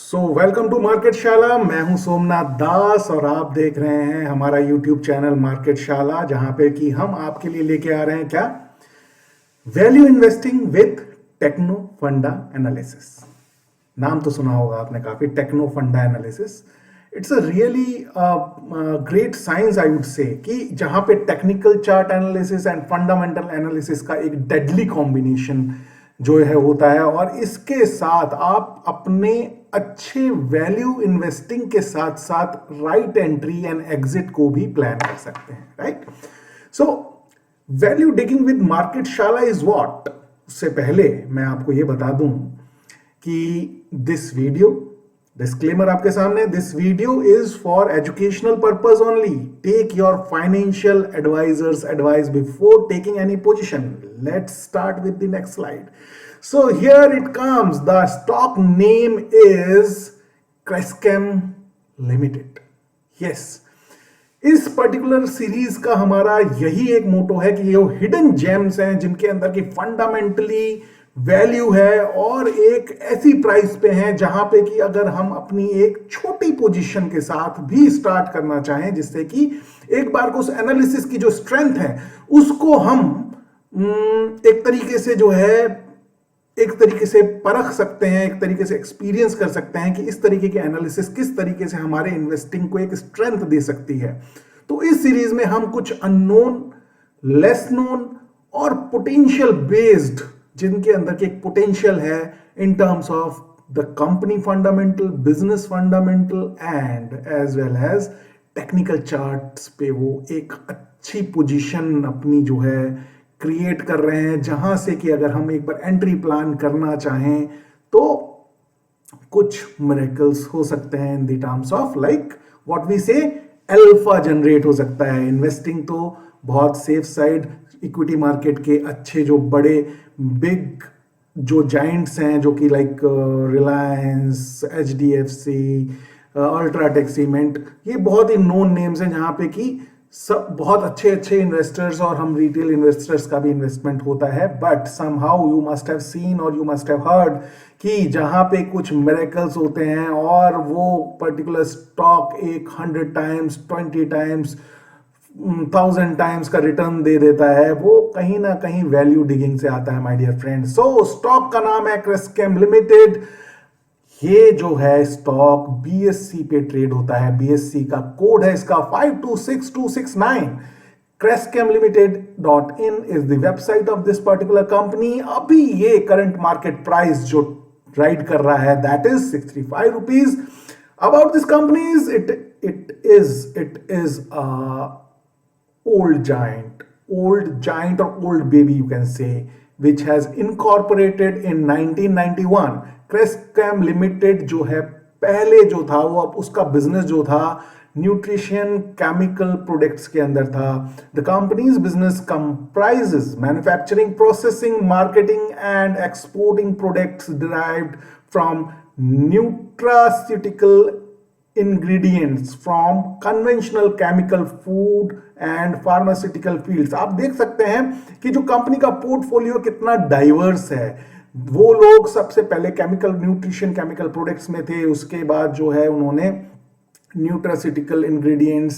So welcome to market शाला। मैं हूं सोमनाथ दास और आप देख रहे हैं हमारा यूट्यूब चैनल मार्केट शाला, जहां पे कि हम आपके लिए लेके आ रहे हैं क्या, वैल्यू इन्वेस्टिंग विथ टेक्नो फंडा एनालिसिस। नाम तो सुना होगा आपने काफी, टेक्नो फंडा analysis. It's a really great science I would say, कि जहां पे technical chart analysis and fundamental analysis का एक डेडली कॉम्बिनेशन जो है होता है, और इसके साथ आप अपने अच्छे वैल्यू इन्वेस्टिंग के साथ साथ राइट एंट्री एंड एग्जिट को भी प्लान कर सकते हैं, right. So value digging with market शाला इज व्हाट। उससे पहले मैं आपको यह बता दूं कि दिस वीडियो, डिस्क्लेमर आपके सामने, this video is for educational purpose only. Take your financial advisers advice before taking any position. Let's start with the next slide. So here it comes. The stock name is Crescem Limited. Yes. इस particular series का हमारा यही एक मोटो है कि ये hidden gems हैं जिनके अंदर की फंडामेंटली वैल्यू है और एक ऐसी प्राइस पे है जहां पे कि अगर हम अपनी एक छोटी पोजीशन के साथ भी स्टार्ट करना चाहें, जिससे कि एक बार को उस एनालिसिस की जो स्ट्रेंथ है उसको हम एक तरीके से जो है एक तरीके से परख सकते हैं, एक तरीके से एक्सपीरियंस कर सकते हैं कि इस तरीके के एनालिसिस किस तरीके से हमारे इन्वेस्टिंग को एक स्ट्रेंथ दे सकती है। तो इस सीरीज में हम कुछ अननोन, लेस नोन और पोटेंशियल बेस्ड, जिनके अंदर की एक पोटेंशियल है in terms of the company fundamental, business fundamental and as well as technical charts पे वो एक अच्छी पोजीशन अपनी जो है क्रिएट कर रहे हैं, जहां से कि अगर हम एक बार एंट्री प्लान करना चाहें तो कुछ मिरेकल्स हो सकते हैं in the terms of like what we say alpha generate हो सकता है। इन्वेस्टिंग तो बहुत सेफ साइड, इक्विटी मार्केट के अच्छे जो बड़े बिग जो जाइंट्स हैं, जो कि like Reliance, HDFC, UltraTech cement, ये बहुत ही नोन नेम्स हैं जहां पे कि सब बहुत अच्छे अच्छे इन्वेस्टर्स और हम रिटेल इन्वेस्टर्स का भी इन्वेस्टमेंट होता है। But somehow you must have seen और यू मस्ट हैव हर्ड कि जहां पे कुछ मिरेकल्स होते हैं और वो पर्टिकुलर स्टॉक एक 100 टाइम्स, 20 टाइम्स, 1000 टाइम्स का रिटर्न दे देता है, वो कहीं ना कहीं वैल्यू डिगिंग से आता है my dear friend. So stock का नाम है क्रेस्केम लिमिटेड। ये जो है स्टॉक BSE पे ट्रेड होता है, BSE का कोड है इसका 526269। crescemlimited.in is the website of this particular company। अभी ये करंट मार्केट प्राइस जो राइड कर रहा है that is 65 rupees। About this company is it is a old giant or old baby you can say, which has incorporated in 1991। क्रेस्कैम limited जो है पहले जो था वो अब उसका बिजनेस जो था न्यूट्रिशन केमिकल प्रोडक्ट्स के अंदर था। The companies business comprises manufacturing, processing, marketing and exporting products derived from nutraceutical ingredients from conventional chemical, food and pharmaceutical fields. आप देख सकते हैं कि जो कंपनी का पोर्टफोलियो कितना डाइवर्स है। वो लोग सबसे पहले केमिकल न्यूट्रिशन केमिकल प्रोडक्ट्स में थे, उसके बाद जो है उन्होंने न्यूट्रास्यूटिकल इंग्रेडिएंट्स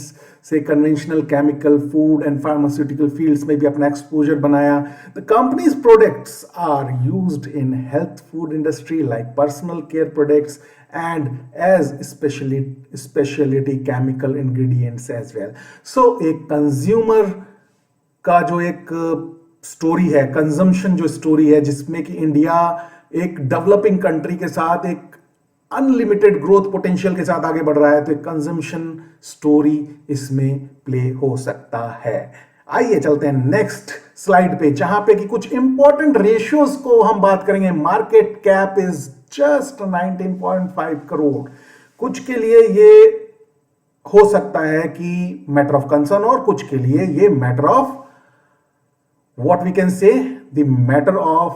से conventional chemical, food and pharmaceutical fields में भी अपना एक्सपोजर बनाया। The company's products are used in health food industry like personal care products and as speciality chemical ingredients as well. So एक कंज्यूमर का जो एक story है, कंजम्पशन जो स्टोरी है, जिसमें कि इंडिया एक डेवलपिंग कंट्री के साथ एक अनलिमिटेड ग्रोथ पोटेंशियल के साथ आगे बढ़ रहा है, तो एक कंजम्पशन स्टोरी इसमें प्ले हो सकता है। आइए चलते हैं नेक्स्ट स्लाइड पे, जहां पे कि कुछ इंपॉर्टेंट रेशियोज को हम बात करेंगे। Market cap is just 19.5 crore. कुछ के लिए ये हो सकता है कि मैटर ऑफ कंसर्न और कुछ के लिए ये matter of what we can say the matter of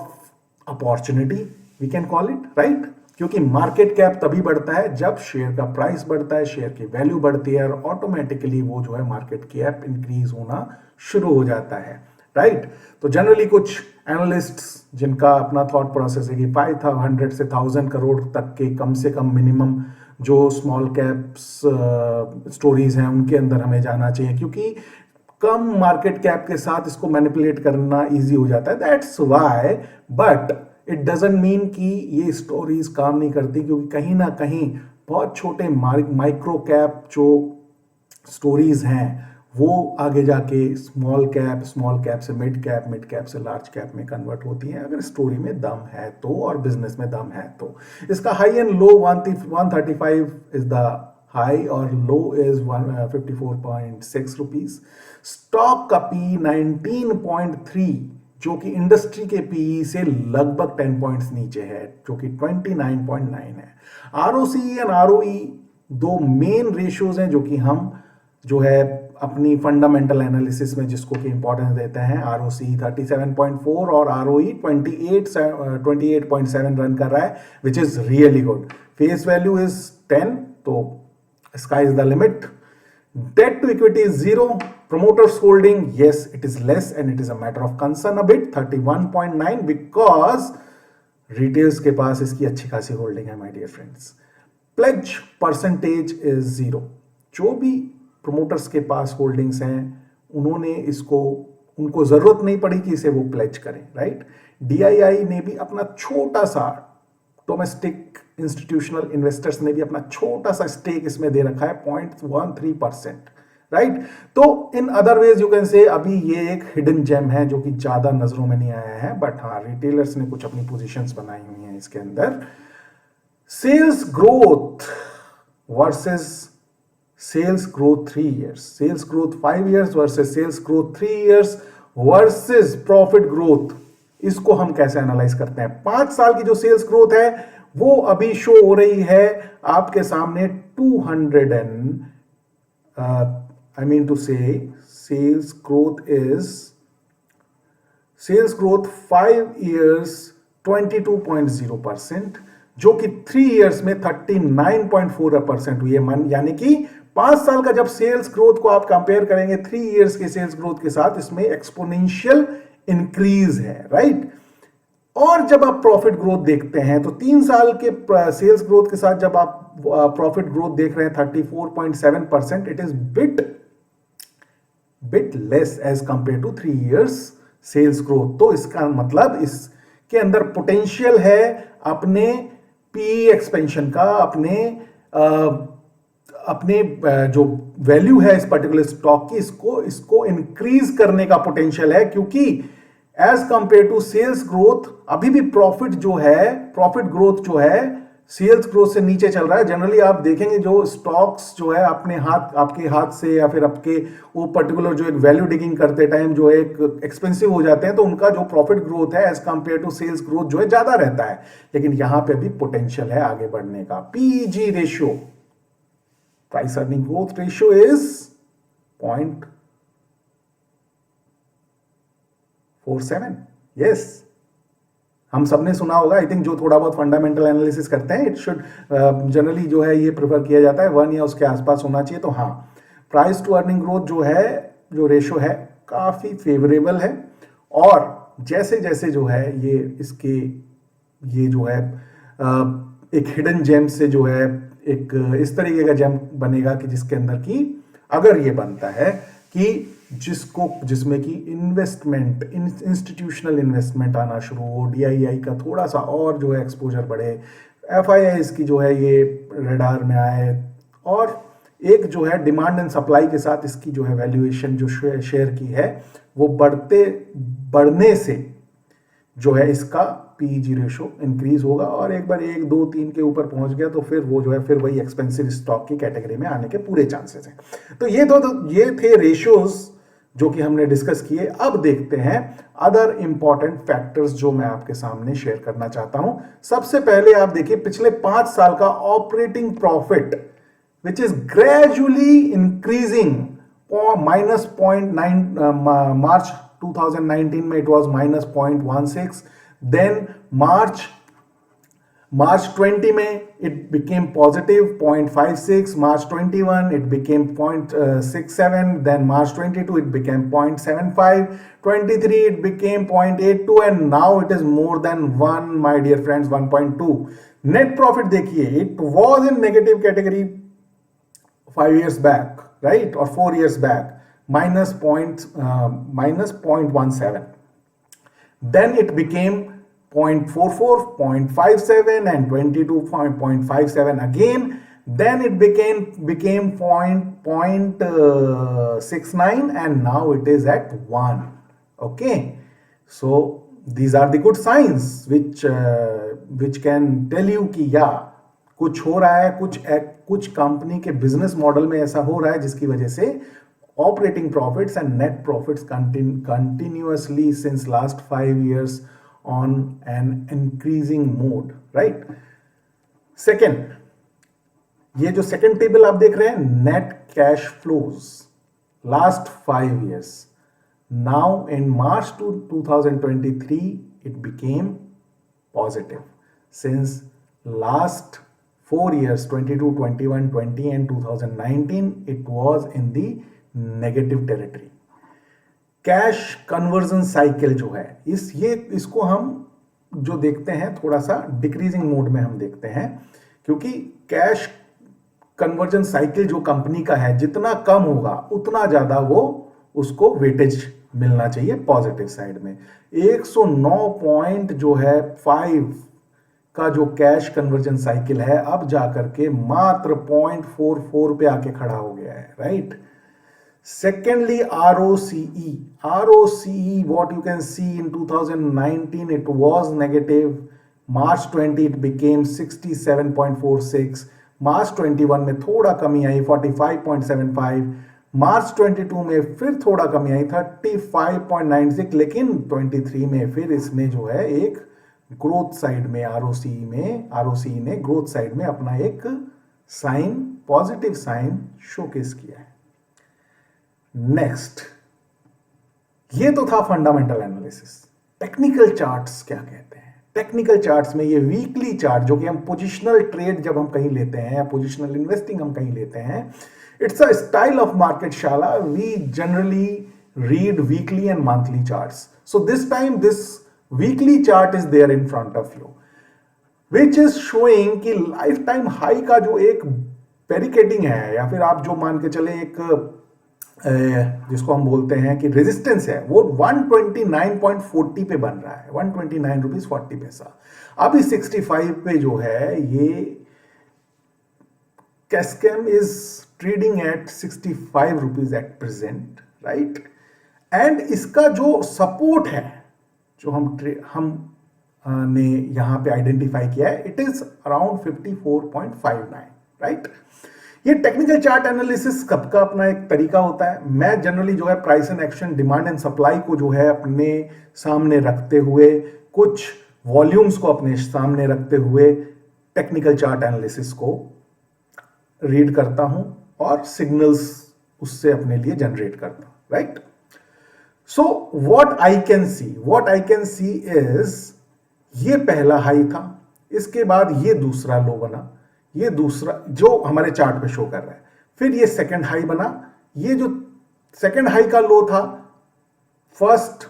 opportunity we can call it, right? क्योंकि मार्केट कैप तभी बढ़ता है जब शेयर का प्राइस बढ़ता है, शेयर की वैल्यू बढ़ती है और ऑटोमेटिकली वो जो है मार्केट कैप इंक्रीज होना शुरू हो जाता है। राइट। तो जनरली कुछ एनालिस्ट्स जिनका अपना थॉट प्रोसेस है कि 500 से 1000 करोड़ तक के कम से कम मिनिमम जो स्मॉल कैप्स स्टोरीज हैं उनके अंदर हमें जाना चाहिए, क्योंकि कम मार्केट कैप के साथ इसको मैनिपुलेट करना इजी हो जाता है, that's why. But it doesn't mean कि ये स्टोरीज काम नहीं करती, क्योंकि कहीं ना कहीं बहुत छोटे माइक्रो कैप जो स्टोरीज हैं वो आगे जाके स्मॉल कैप से मिड कैप से लार्ज कैप में कन्वर्ट होती हैं, अगर स्टोरी में दम है तो और बिजनेस में दम है तो। इसका high and low 135 is the high और लो इज 154.6 रुपीज। स्टॉक का पी 19.3 जो कि इंडस्ट्री के पी से लगभग 10 पॉइंट्स नीचे है, जो कि 29.9 है। आरओसी एंड आरओई दो मेन रेशियोज हैं जो कि हम जो है अपनी फंडामेंटल एनालिसिस में जिसको कि इंपॉर्टेंस देते हैं। आरओसी 37.4 और आरओई 28.7 रन कर रहा है, which is really good. Face value is 10, तो sky is the limit. Debt to equity is 0। promoters holding, yes, it is less and it is a matter of concern a bit, 31.9, because retails के पास इसकी अच्छी खासी holding है, my dear friends। pledge percentage is 0। जो भी promoters के पास holdings हैं उन्होंने उनको जरूरत नहीं पड़ी कि इसे वो प्लेज करें, राइट। डीआईआई ने भी अपना छोटा सा, डोमेस्टिक इंस्टीट्यूशनल इन्वेस्टर्स ने भी अपना छोटा सा स्टेक इसमें दे रखा है 0.13%, राइट। तो in other ways you can say अभी ये एक हिडन जेम है जो कि ज्यादा नजरों में नहीं आया है, बट हाँ रिटेलर्स ने कुछ अपनी पोजीशंस बनाई हुई हैं इसके अंदर। Sales growth versus sales growth 3 years, sales growth 5 years versus sales growth 3 years versus profit growth, इसको हम कैसे एनालाइज करते हैं। 5 साल की जो सेल्स ग्रोथ है वो अभी शो हो रही है आपके सामने 200 and I mean to say sales growth 5 years 22.0%, जो कि 3 years में 39.4% हुई है। यानी कि 5 साल का जब सेल्स ग्रोथ को आप कंपेयर करेंगे 3 years के सेल्स ग्रोथ के साथ, इसमें एक्सपोनेंशियल इंक्रीज है, राइट। और जब आप प्रॉफिट ग्रोथ देखते हैं तो 3 साल के सेल्स ग्रोथ के साथ जब आप प्रॉफिट ग्रोथ देख रहे हैं 34.7%, it is bit less as compare to 3 years sales growth. तो इसका मतलब इसके अंदर पोटेंशियल है अपने पी एक्सपेंशन का, अपने जो वैल्यू है इस पर्टिकुलर स्टॉक की, इसको इंक्रीज करने का पोटेंशियल है, क्योंकि as compare to sales growth अभी भी प्रॉफिट ग्रोथ जो है सेल्स ग्रोथ से नीचे चल रहा है। जनरली आप देखेंगे जो स्टॉक्स जो है आपके हाथ से या फिर आपके वो पर्टिकुलर जो एक वैल्यू डिगिंग करते टाइम जो एक एक्सपेंसिव हो जाते हैं, तो उनका जो प्रॉफिट ग्रोथ है as compare to sales growth जो है ज्यादा रहता है, लेकिन यहां पे भी पोटेंशियल है आगे बढ़ने का। PG ratio, price earning growth ratio is 0.47। Yes, हम सबने सुना होगा, आई थिंक जो थोड़ा बहुत फंडामेंटल एनालिसिस करते हैं, इट शुड जनरली जो है ये प्रेफर किया जाता है 1 या उसके आसपास होना चाहिए। तो हाँ, प्राइस टू अर्निंग ग्रोथ जो रेशियो है काफी फेवरेबल है, और जैसे जैसे जो है ये जो है एक हिडन जेम से जो है एक इस तरीके का जेम बनेगा कि जिसके अंदर की अगर ये बनता है कि जिसमें कि इन्वेस्टमेंट, इंस्टीट्यूशनल इन्वेस्टमेंट आना शुरू हो, डीआईआई का थोड़ा सा और जो है एक्सपोजर बढ़े, एफआईआई की जो है ये रडार में आए, और एक जो है डिमांड एंड सप्लाई के साथ इसकी जो है वैल्यूएशन जो शेयर की है वो बढ़ने से जो है इसका पीजी रेशो इंक्रीज होगा, और एक बार 1, 2, 3 के ऊपर पहुंच गया तो फिर वो जो है फिर वही एक्सपेंसिव स्टॉक की कैटेगरी में आने के पूरे चांसेस हैं। तो ये थे रेशियोज जो कि हमने डिस्कस किए। अब देखते हैं अदर इंपॉर्टेंट फैक्टर्स जो मैं आपके सामने शेयर करना चाहता हूं। सबसे पहले आप देखिए पिछले 5 साल का operating profit which is gradually increasing. -0.9 March 2019 में इट वाज -0.16, देन मार्च 20 में it became positive 0.56, March 21 it became 0.67, then March 22 it became 0.75, 23 it became 0.82 and now it is more than 1 my dear friends, 1.2. net profit देखिए, it was in negative category 5 years back, right, or 4 years back, minus 0.17. Then it became 0.44, 0.57 and 22.57 again. Then it became 0.69 and now it is at 1. Okay, so these are the good signs which can tell you कि या कुछ हो रहा है, कुछ company के business model में ऐसा हो रहा है जिसकी वजह से operating profits and net profits continuously since last 5 years on an increasing mode, right? Second, ये जो second table आप देख रहे हैं, net cash flows last 5 years. Now in March 2023 it became positive. Since last 4 years, 22, 21, 20 and 2019 it was in the negative territory. Cash conversion cycle जो है इसको हम जो देखते हैं थोड़ा सा डिक्रीजिंग मोड में हम देखते हैं, क्योंकि कैश कन्वर्जन साइकिल जो कंपनी का है जितना कम होगा उतना ज्यादा वो उसको वेटेज मिलना चाहिए पॉजिटिव साइड में. 109 पॉइंट जो है 5 का जो कैश कन्वर्जन साइकिल है अब जाकर के मात्र 0.44 पे आके खड़ा हो गया है, right. Secondly, ROCE. ROCE, what you can see in 2019, it was negative. March 20, it became 67.46. March 21 में थोड़ा कमी आई 45.75. March 22 में फिर थोड़ा कमी आई 35.96. लेकिन 23 में फिर इसने जो है एक ग्रोथ साइड में ROCE ने ग्रोथ साइड में अपना एक साइन, पॉजिटिव साइन शोकेस किया है. नेक्स्ट, ये तो था फंडामेंटल एनालिसिस. टेक्निकल चार्ट्स क्या कहते हैं? टेक्निकल चार्ट्स में ये वीकली चार्ट जो कि हम पोजिशनल ट्रेड जब हम कहीं लेते हैं या पोजिशनल इन्वेस्टिंग हम कहीं लेते हैं, it's a style of market Shala. We generally read weekly and monthly charts. So this time this weekly chart is there in front of you, which is showing कि लाइफ टाइम हाई का जो एक barricading है या फिर आप जो मान के चले एक जिसको हम बोलते हैं कि रेजिस्टेंस है, वो 129.40 पे बन रहा है, 129 रुपीज 40 पैसा. अभी 65 पे जो है ये कैस्केम is trading at 65 rupees at present, right. And इसका जो सपोर्ट है जो हमने यहां पे आइडेंटिफाई किया है, इट इज अराउंड 54.59, राइट. ये टेक्निकल चार्ट एनालिसिस सबका अपना एक तरीका होता है. मैं जनरली जो है price and action, demand and supply को जो है अपने सामने रखते हुए, कुछ वॉल्यूम्स को अपने सामने रखते हुए टेक्निकल चार्ट एनालिसिस को रीड करता हूं और सिग्नल्स उससे अपने लिए जनरेट करता हूं, right. So what I can see is, ये पहला हाई था, इसके बाद ये दूसरा लो बना, ये दूसरा जो हमारे चार्ट पे शो कर रहा है, फिर ये सेकंड हाई बना. ये जो सेकंड हाई का लो था फर्स्ट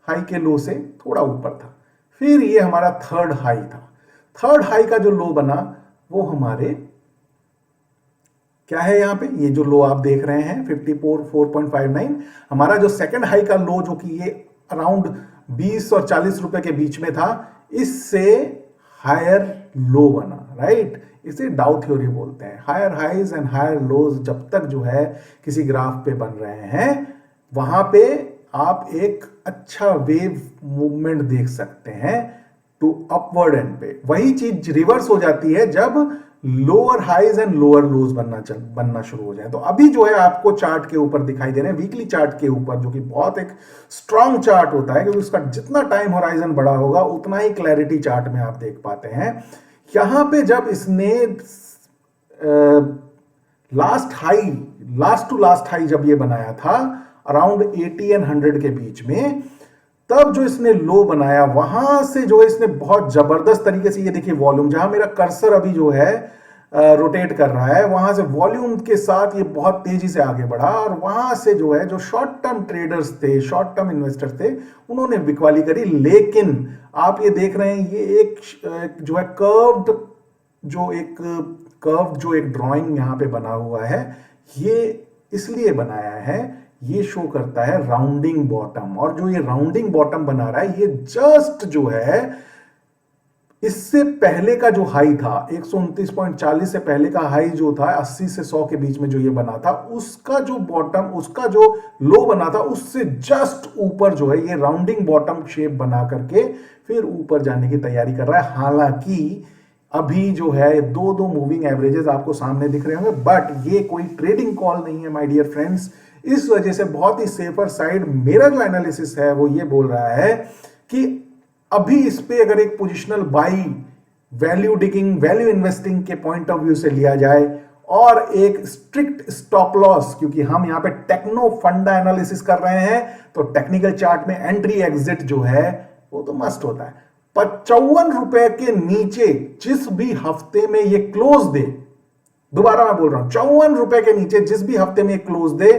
हाई के लो से थोड़ा ऊपर था. फिर ये हमारा थर्ड हाई था. थर्ड हाई का जो लो बना वो हमारे क्या है, यहां पे ये जो लो आप देख रहे हैं 54.59, हमारा जो सेकंड हाई का लो जो कि ये अराउंड 20 और 40 रुपए के बीच में था, इससे हायर लो बना, राइट. इसे डाउ थ्योरी बोलते हैं. Higher highs and higher lows जब तक जो है किसी ग्राफ पे बन रहे हैं, वहां पे आप एक अच्छा वेव मूवमेंट देख सकते हैं टू अपवर्ड एंड पे. वही चीज रिवर्स हो जाती है जब lower highs and lower lows बनना शुरू हो जाए. तो अभी जो है आपको चार्ट के ऊपर दिखाई दे रहे हैं, वीकली चार्ट के ऊपर, जो कि बहुत एक स्ट्रांग चार्ट होता है क्योंकि उसका जितना टाइम होराइजन बड़ा होगा उतना ही क्लैरिटी चार्ट में आप देख पाते हैं. यहां पे जब इसने लास्ट टू लास्ट हाई जब ये बनाया था अराउंड 80 एंड 100 के बीच में, तब जो इसने लो बनाया वहां से जो है इसने बहुत जबरदस्त तरीके से, ये देखिए वॉल्यूम, जहां मेरा कर्सर अभी जो है रोटेट कर रहा है, वहां से वॉल्यूम के साथ ये बहुत तेजी से आगे बढ़ा और वहां से जो है जो शॉर्ट टर्म ट्रेडर्स थे, शॉर्ट टर्म इन्वेस्टर्स थे, उन्होंने बिकवाली करी। लेकिन आप ये देख रहे हैं, ये एक जो है कर्व्ड जो एक ड्राइंग यहां पे बना हुआ है, ये इसलिए बनाया है, ये शो करता है राउंडिंग बॉटम। और जो ये राउंडिंग बॉटम बना रहा है, ये जस्ट जो है इससे पहले का जो हाई था 129.40 से पहले का हाई जो था 80 से 100 के बीच में जो ये बना था, उसका जो बॉटम, उसका जो लो बना था, उससे जस्ट ऊपर जो है ये राउंडिंग बॉटम शेप बना करके फिर ऊपर जाने की तैयारी कर रहा है। हालांकि अभी जो है दो दो मूविंग एवरेजेस आपको सामने दिख रहे होंगे, बट ये कोई ट्रेडिंग कॉल नहीं है माय डियर फ्रेंड्स। इस वजह से बहुत ही सेफर साइड मेरा जो एनालिसिस है वो ये बोल रहा है कि अभी इस पे अगर एक positional by, value digging, value investing के पॉइंट ऑफ व्यू से लिया जाए और एक स्ट्रिक्ट स्टॉप लॉस, क्योंकि हम यहां पे टेक्नो फंडा एनालिसिस कर रहे हैं, तो टेक्निकल चार्ट में एंट्री एग्जिट जो है वो तो मस्ट होता है। 55 रुपए के नीचे जिस भी हफ्ते में ये क्लोज दे, दोबारा मैं बोल रहा हूं, 54 रुपए के नीचे जिस भी हफ्ते में ये क्लोज दे,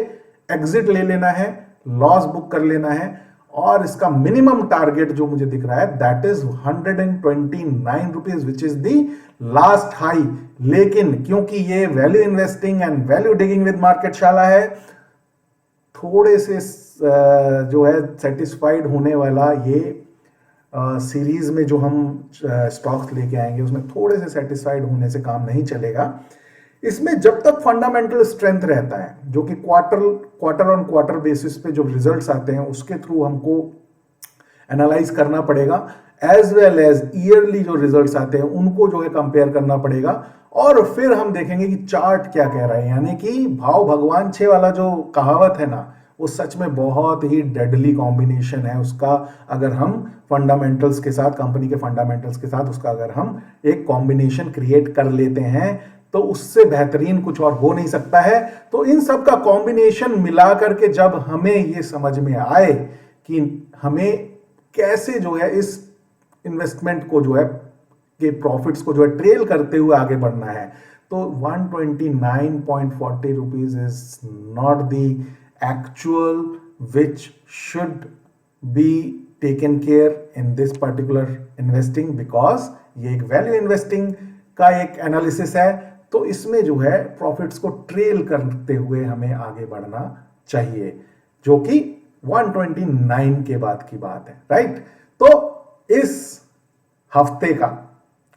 एग्जिट ले लेना है, लॉस बुक कर लेना है। और इसका मिनिमम टारगेट जो मुझे दिख रहा है that is 129 rupees, which is the last high. लेकिन क्योंकि ये value investing and value digging with market शाला है, थोड़े से जो है सेटिस्फाइड होने वाला ये सीरीज में जो हम स्टॉक्स लेके आएंगे उसमें थोड़े से सेटिस्फाइड होने से काम नहीं चलेगा। इसमें जब तक फंडामेंटल स्ट्रेंथ रहता है, जो कि क्वार्टर ऑन क्वार्टर बेसिस पे जो रिजल्ट्स आते हैं उसके थ्रू हमको एनालाइज करना पड़ेगा, एज वेल एज ईयरली जो रिजल्ट्स आते हैं उनको जो है कंपेयर करना पड़ेगा। और फिर हम देखेंगे कि चार्ट क्या कह रहा है, यानी कि भाव भगवान छे वाला जो कहावत है ना, वो सच में बहुत ही डेडली कॉम्बिनेशन है उसका। अगर हम फंडामेंटल्स के साथ, कंपनी के फंडामेंटल्स के साथ उसका अगर हम एक कॉम्बिनेशन क्रिएट कर लेते हैं तो उससे बेहतरीन कुछ और हो नहीं सकता है। तो इन सब का कॉम्बिनेशन मिला करके जब हमें ये समझ में आए कि हमें कैसे जो है इस इन्वेस्टमेंट को जो है के प्रॉफिट्स को जो है ट्रेल करते हुए आगे बढ़ना है, तो 129.40 rupees is not the actual which should be taken care in this particular investing, because ये एक वैल्यू इन्वेस्टिंग का एक एनालिसिस है। तो इसमें जो है प्रॉफिट्स को ट्रेल करते हुए हमें आगे बढ़ना चाहिए, जो कि 129 के बाद की बात है, राइट। तो इस हफ्ते का,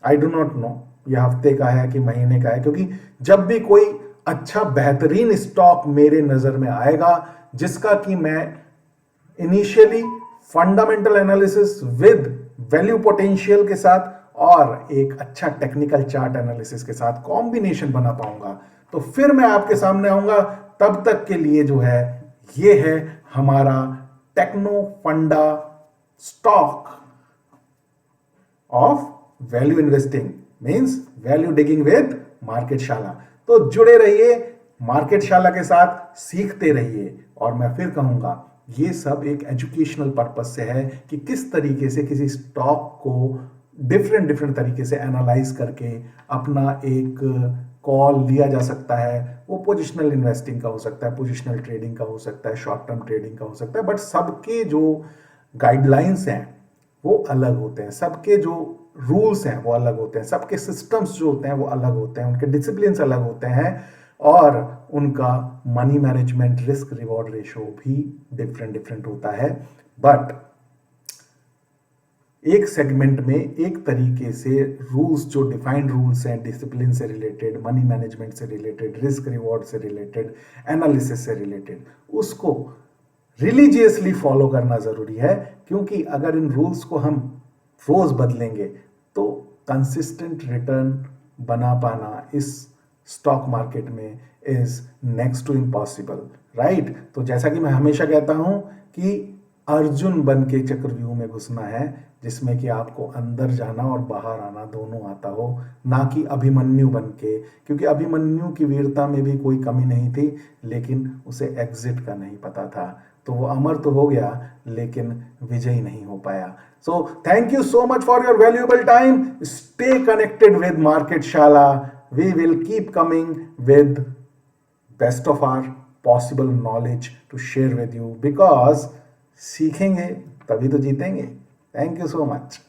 आई डू नॉट नो ये हफ्ते का है कि महीने का है, क्योंकि जब भी कोई अच्छा बेहतरीन स्टॉक मेरे नजर में आएगा जिसका कि मैं initially fundamental analysis with value potential के साथ और एक अच्छा टेक्निकल चार्ट एनालिसिस के साथ कॉम्बिनेशन बना पाऊंगा, तो फिर मैं आपके सामने आऊंगा। तब तक के लिए जो है ये है हमारा टेक्नो फंडा stock of value investing, means value digging with market शाला। तो जुड़े रहिए मार्केट शाला के साथ, सीखते रहिए। और मैं फिर कहूंगा ये सब एक एजुकेशनल पर्पस से है कि किस तरीके से किसी स्टॉक को डिफरेंट तरीके से एनालाइज करके अपना एक कॉल लिया जा सकता है। वो पोजिशनल इन्वेस्टिंग का हो सकता है, पोजिशनल ट्रेडिंग का हो सकता है, शॉर्ट टर्म ट्रेडिंग का हो सकता है, बट सबके जो गाइडलाइंस हैं वो अलग होते हैं, सबके जो रूल्स हैं वो अलग होते हैं, सबके सिस्टम्स जो होते हैं वो अलग होते हैं, उनके डिसिप्लिन अलग होते हैं और उनका money management, risk reward ratio भी डिफरेंट होता है। बट एक सेगमेंट में एक तरीके से रूल्स, जो डिफाइंड रूल्स हैं, डिसिप्लिन से रिलेटेड, मनी मैनेजमेंट से रिलेटेड, रिस्क रिवॉर्ड से रिलेटेड, एनालिसिस से रिलेटेड, उसको रिलीजियसली फॉलो करना जरूरी है। क्योंकि अगर इन रूल्स को हम रोज बदलेंगे तो कंसिस्टेंट रिटर्न बना पाना इस स्टॉक मार्केट में is next to impossible, right. तो जैसा कि मैं हमेशा कहता हूं कि अर्जुन बन के चक्रव्यूह में घुसना है, जिसमें कि आपको अंदर जाना और बाहर आना दोनों आता हो, ना कि अभिमन्यु बन के। क्योंकि अभिमन्यु की वीरता में भी कोई कमी नहीं थी, लेकिन उसे एग्जिट का नहीं पता था। तो वो अमर तो हो गया, लेकिन विजयी नहीं हो पाया। So thank you so much for your valuable time. Stay connected with market Shala. We will keep coming with best of our possible knowledge to share with you, because सीखेंगे तभी तो जीतेंगे। Thank you so much.